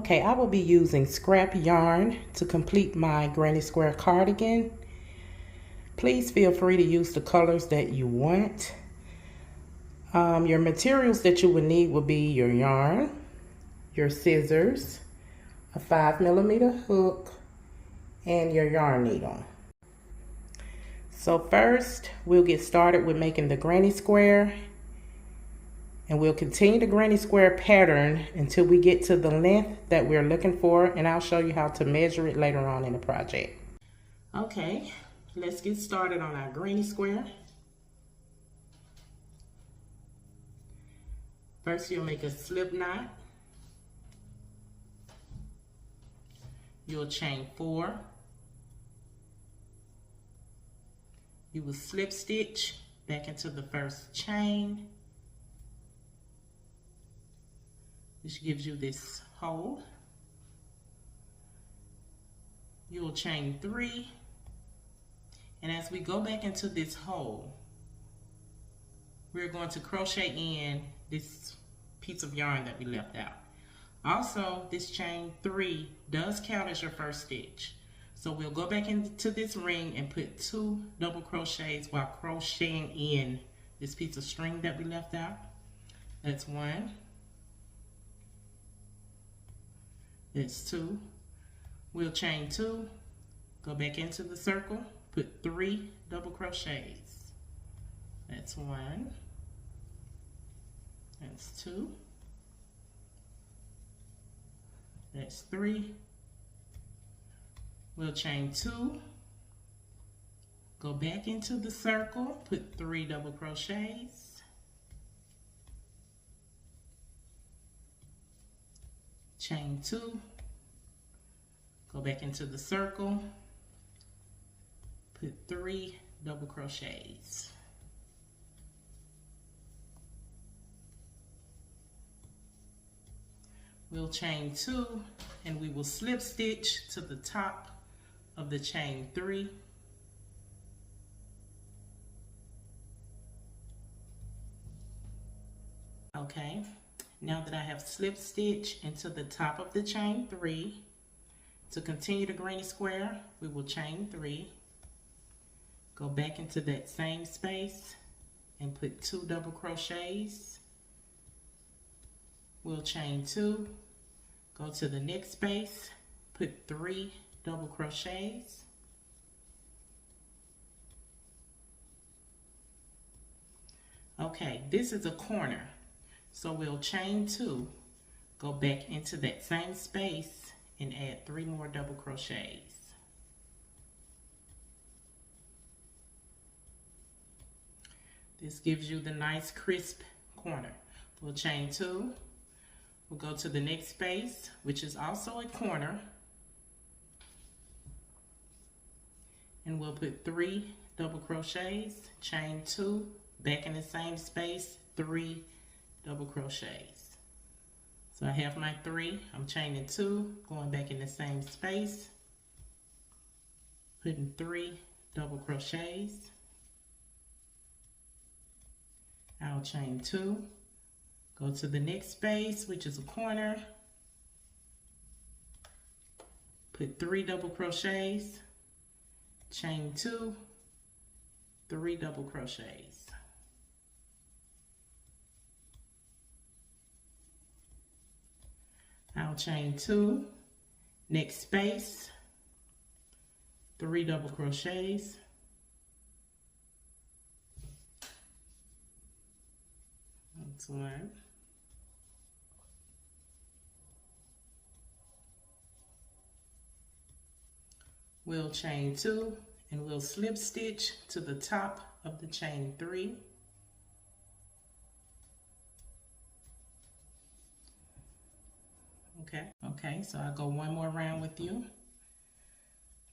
Okay, I will be using scrap yarn to complete my granny square cardigan. Please feel free to use the colors that you want. Your materials that you would need will be your yarn, your scissors, a 5mm hook, and your yarn needle. So first, we'll get started with making the granny square, and we'll continue the granny square pattern until we get to the length that we're looking for, and I'll show you how to measure it later on in the project. Okay, let's get started on our granny square. First, you'll make a slip knot. You'll chain 4. You will slip stitch back into the first chain, which gives you this hole. You'll chain 3, and as we go back into this hole, we're going to crochet in this piece of yarn that we left out. Also, this chain 3 does count as your first stitch. So we'll go back into this ring and put 2 double crochets while crocheting in this piece of string that we left out. That's 1. That's 2. We'll chain 2, go back into the circle, put 3 double crochets. That's 1. That's 2. That's 3. We'll chain 2, go back into the circle, put 3 double crochets, chain 2, go back into the circle, put 3 double crochets. We'll chain 2, and we will slip stitch to the top of the chain 3. Okay, now that I have slip stitch into the top of the chain 3, to continue the granny square, we will chain 3, go back into that same space and put 2 double crochets. We'll chain 2, go to the next space, put 3 double crochets. Okay, this is a corner, so we'll chain 2, go back into that same space and add 3 more double crochets. This gives you the nice crisp corner. We'll chain 2, we'll go to the next space, which is also a corner, and we'll put 3 double crochets, chain 2, back in the same space, 3 double crochets. So I have my 3, I'm chaining 2, going back in the same space, putting 3 double crochets. I'll chain 2, go to the next space, which is a corner, put 3 double crochets, chain 2, 3 double crochets. I'll chain 2, next space, 3 double crochets. That's 1. We'll chain 2, and we'll slip stitch to the top of the chain 3. Okay, so I'll go one more round with you.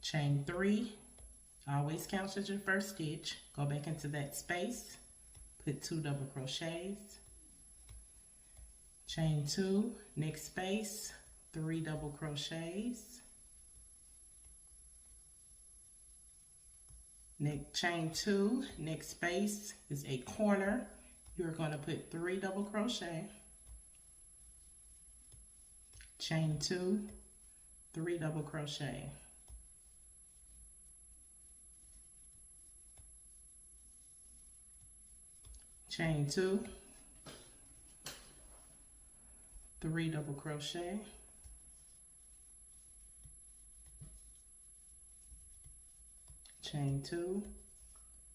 Chain 3, always counts as your first stitch. Go back into that space, put 2 double crochets. Chain 2, next space, 3 double crochets. Chain 2, next space is a corner. You're going to put 3 double crochet. chain 2, 3 double crochet, chain 2, 3 double crochet, chain 2,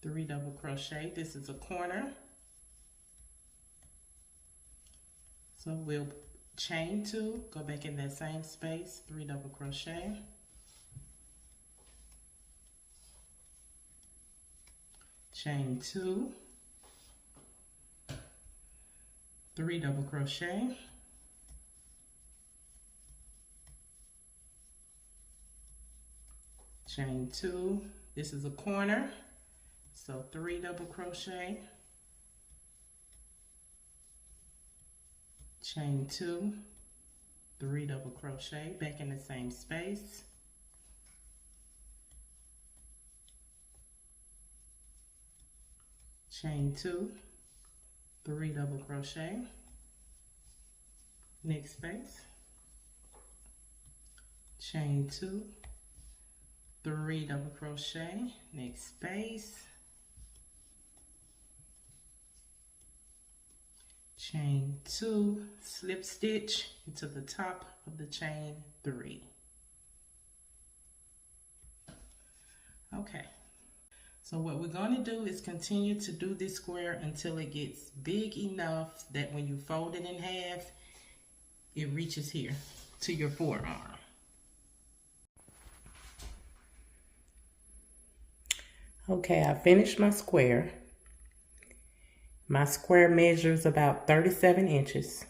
3 double crochet. This is a corner, so we'll chain 2, go back in that same space, 3 double crochet, chain 2, 3 double crochet, chain 2. This is a corner, so 3 double crochet, chain 2, 3 double crochet, back in the same space, chain 2, 3 double crochet, next space, chain 2, 3 double crochet, next space, chain 2, slip stitch into the top of the chain 3. Okay, so what we're going to do is continue to do this square until it gets big enough that when you fold it in half, it reaches here to your forearm. Okay, I finished my square. My square measures about 37 inches.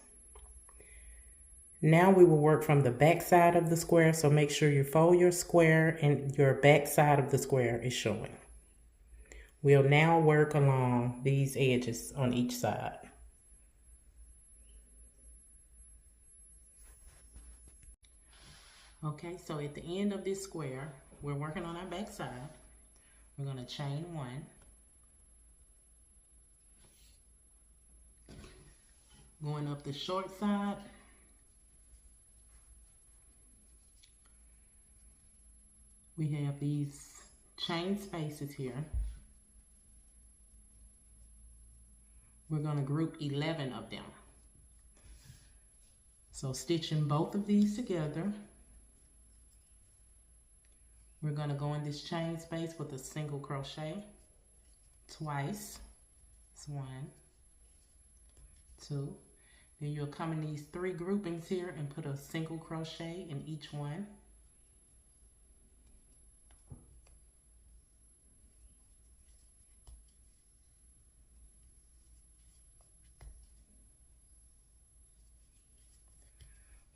Now we will work from the back side of the square, so make sure you fold your square and your back side of the square is showing. We'll now work along these edges on each side. Okay, so at the end of this square, we're working on our back side. We're going to chain 1. Going up the short side. We have these chain spaces here. We're going to group 11 of them. So stitching both of these together, we're going to go in this chain space with a single crochet twice. It's 1, 2. Then you'll come in these 3 groupings here and put a single crochet in each one.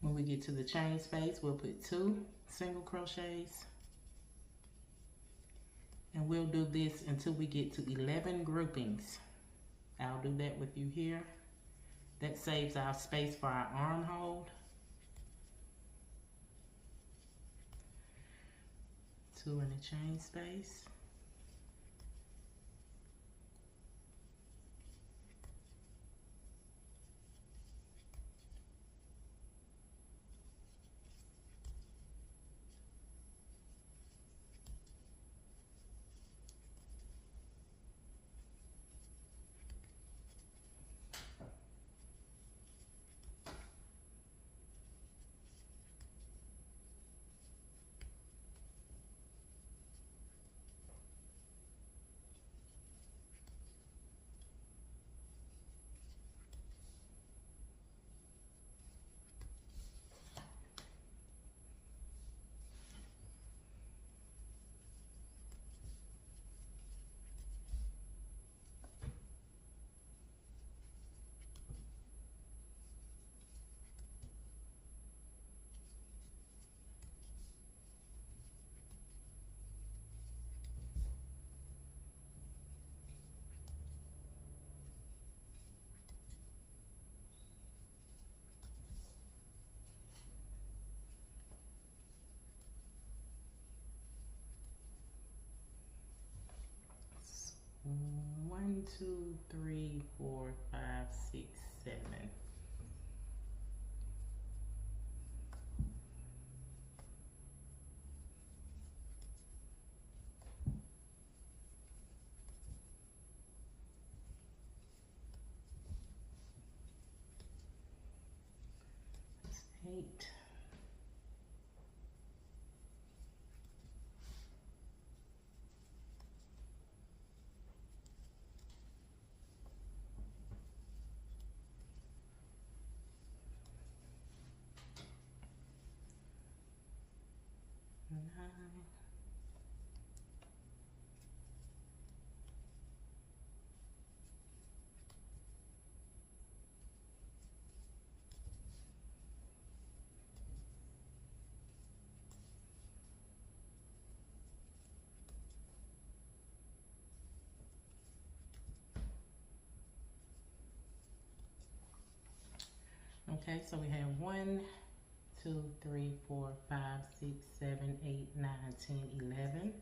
When we get to the chain space, we'll put 2 single crochets. And we'll do this until we get to 11 groupings. I'll do that with you here. That saves our space for our armhole. 2 in the chain space. One, two, three, 4, 5, 6, 7. 8. Okay, so we have 1, 2, 3, 4, 5, 6, 7, 8, 9, 10, 11.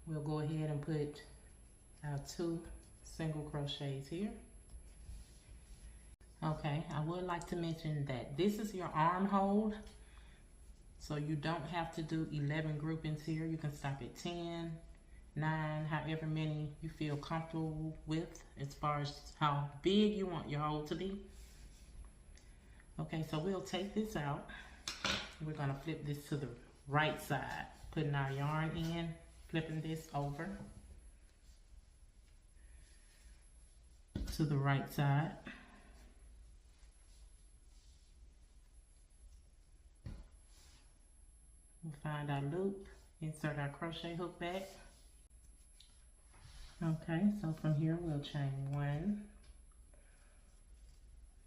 We'll go ahead and put our 2 single crochets here. Okay, I would like to mention that this is your armhole, so you don't have to do 11 groupings here. You can stop at 10, 9, however many you feel comfortable with as far as how big you want your hole to be. Okay, so we'll take this out. We're gonna flip this to the right side, putting our yarn in, flipping this over to the right side. We'll find our loop, insert our crochet hook back. Okay, so from here we'll chain 1.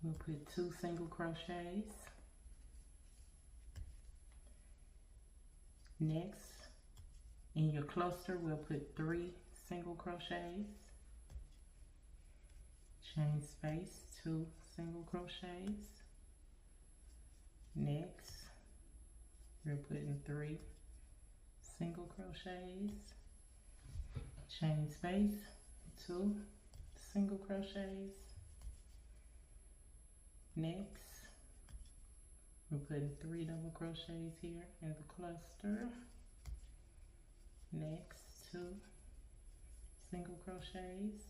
We'll put 2 single crochets. Next, in your cluster, we'll put 3 single crochets. Chain space, 2 single crochets. Next, we're putting 3 single crochets. Chain space, 2 single crochets. Next, we're putting 3 double crochets here in the cluster. Next, 2 single crochets.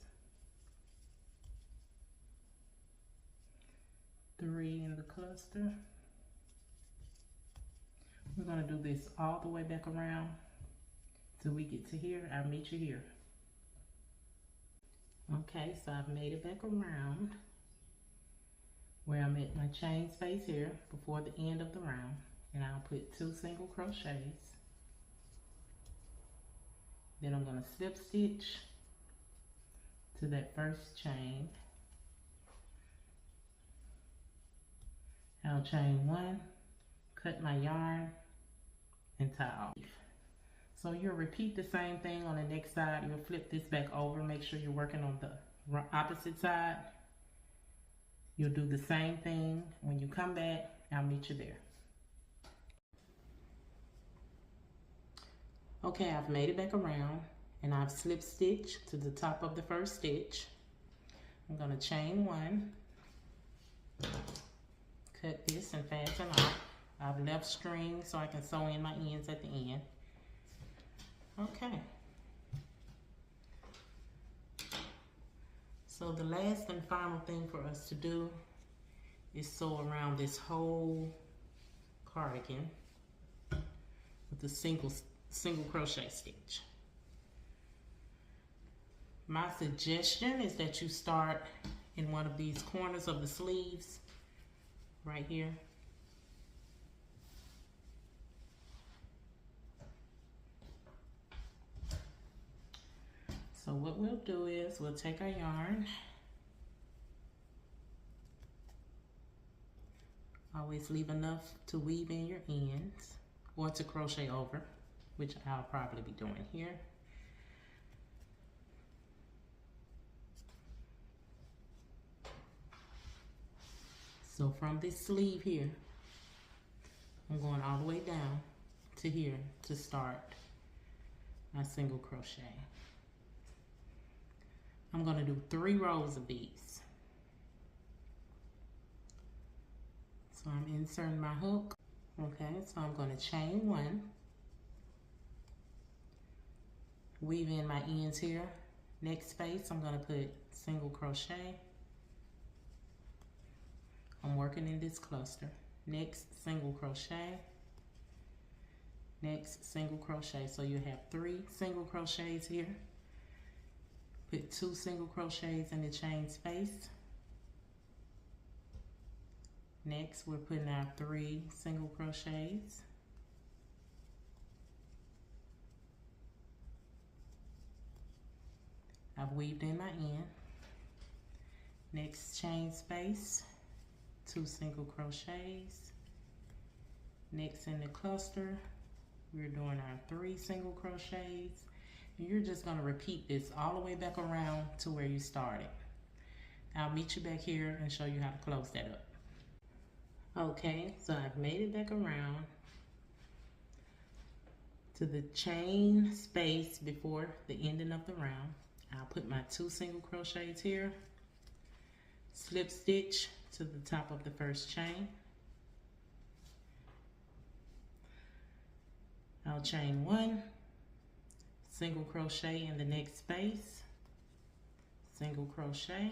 3 in the cluster. We're going to do this all the way back around till we get to here. I'll meet you here. Okay, so I've made it back around where I'm at my chain space here before the end of the round, and I'll put 2 single crochets. Then I'm going to slip stitch to that first chain. I'll chain 1, cut my yarn, and tie off. So you'll repeat the same thing on the next side. You'll flip this back over, make sure you're working on the opposite side. You'll do the same thing. When you come back, I'll meet you there. Okay, I've made it back around and I've slip stitched to the top of the first stitch. I'm going to chain 1, cut this and fasten off. I've left string so I can sew in my ends at the end. Okay. So the last and final thing for us to do is sew around this whole cardigan with a single crochet stitch. My suggestion is that you start in one of these corners of the sleeves right here. So what we'll do is we'll take our yarn. Always leave enough to weave in your ends or to crochet over, which I'll probably be doing here. So from this sleeve here, I'm going all the way down to here to start my single crochet. I'm going to do 3 rows of these. So I'm inserting my hook. Okay, so I'm going to chain 1, weave in my ends here. Next space, I'm going to put single crochet. I'm working in this cluster. next single crochet, next single crochet. So you have 3 single crochets here. Put 2 single crochets in the chain space. Next, we're putting our 3 single crochets. I've weaved in my end. Next chain space, 2 single crochets. Next in the cluster, we're doing our 3 single crochets. And you're just gonna repeat this all the way back around to where you started. I'll meet you back here and show you how to close that up. Okay, so I've made it back around to the chain space before the ending of the round. I'll put my 2 single crochets here, slip stitch to the top of the first chain. I'll chain 1, single crochet in the next space, single crochet,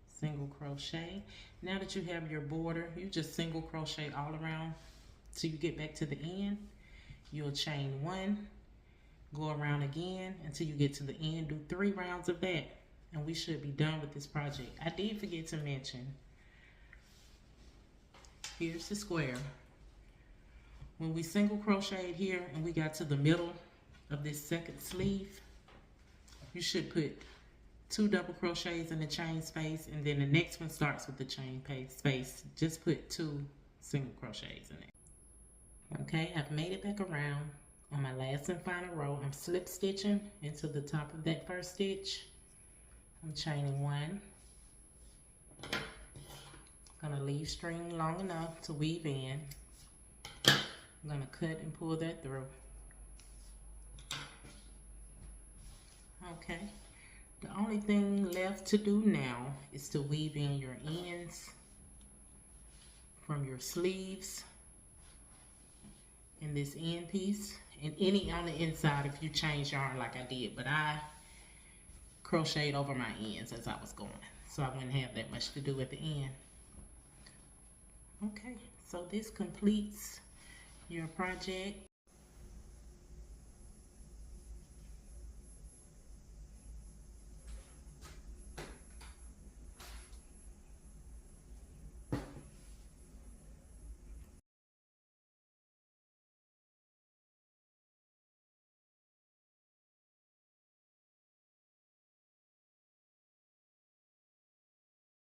single crochet. Now that you have your border, you just single crochet all around till you get back to the end. You'll chain 1, go around again until you get to the end. Do 3 rounds of that and we should be done with this project. I did forget to mention, here's the square. When we single crocheted here and we got to the middle of this second sleeve, you should put 2 double crochets in the chain space, and then the next one starts with the chain space. Just put 2 single crochets in it. Okay, I've made it back around. On my last and final row, I'm slip stitching into the top of that first stitch. I'm chaining 1. I'm gonna leave string long enough to weave in. I'm gonna cut and pull that through. Okay, the only thing left to do now is to weave in your ends from your sleeves in this end piece, and any on the inside if you change yarn like I did, but I crocheted over my ends as I was going, so I wouldn't have that much to do at the end. Okay, so this completes your project.